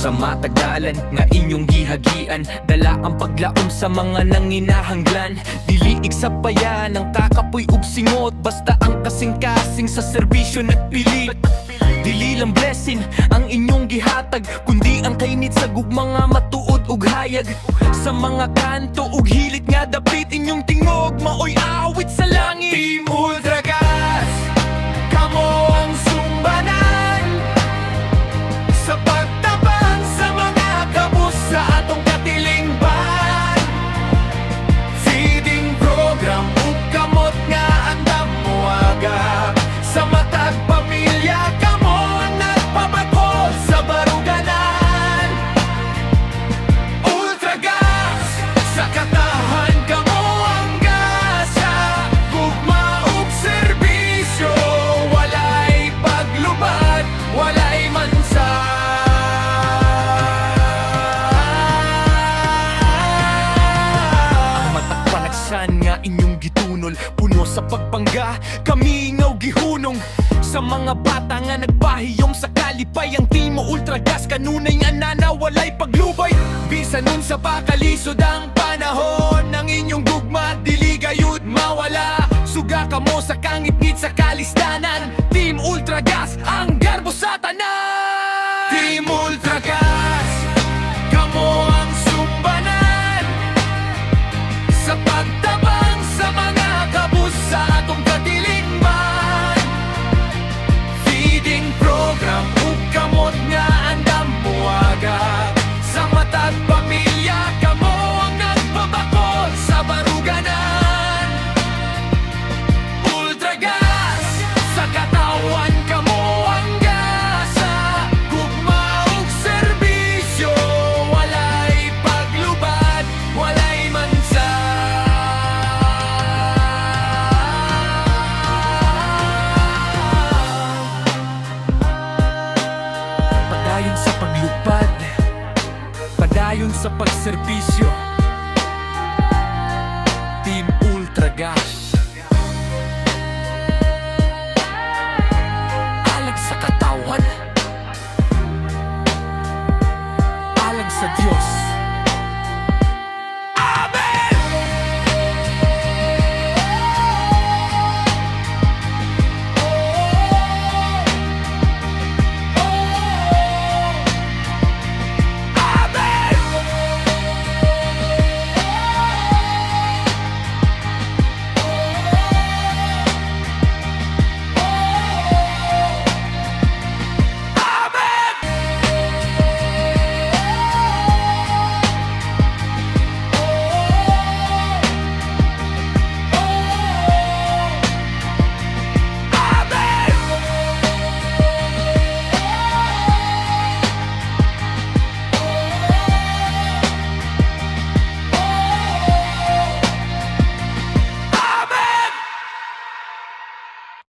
sa matagalan nga inyong gihagian. Dala ang paglaom sa mga nanginahanglan. Diliig sa payan ang kakapoy ug singot, basta ang kasing-kasing sa serbisyo nagpilit. Dili lang blessing ang inyong gihatag, kundi ang kainit sa gugmang nga matuod ug hayag. Sa mga kanto ug hilit nga dapit inyong tingog, maoy awit sa langit. Team Ultragas, kamo ang sumbanan sa pagtabang sa mga kabus sa atong katilingban. Feeding program ug kamot nga andam moaga sa matag pamilya, kamo ang nagpabakol sa baruganan. Ultragas, sa katahan kamo ang gasa, gugma ug serbisyo, walay paglubad, walay mansa. Ang matak panagsan nga inyong gitunol, puno sa pagpangga, kami ngaw gihunong. Sa mga bata nga nagpahiyom sa kalipay, ang Team Ultragas kanunay nga nanawalay paglubay. Bisan nun sa pakalisod ang panahon, ang inyong gugma dili gayud mawala. Suga kamo sa kangit-ngit sa kalistanan, Team Ultragas ang garbo sa tanan. Team Ultragas, kamo ang sumbanan sa pagtabang sa mga kabus sa atong katilingban. Feeding program ug kamot nga andam moaga sa matag pamilya, kamo ang nagpabakol sa baruganan. Ultragas, sa katawan kamo ang gasa, gugma ug serbisyo, walay paglubad, walay mansa. Padayon sa paglupad, padayon sa pagserbisyo, Team Ultragas.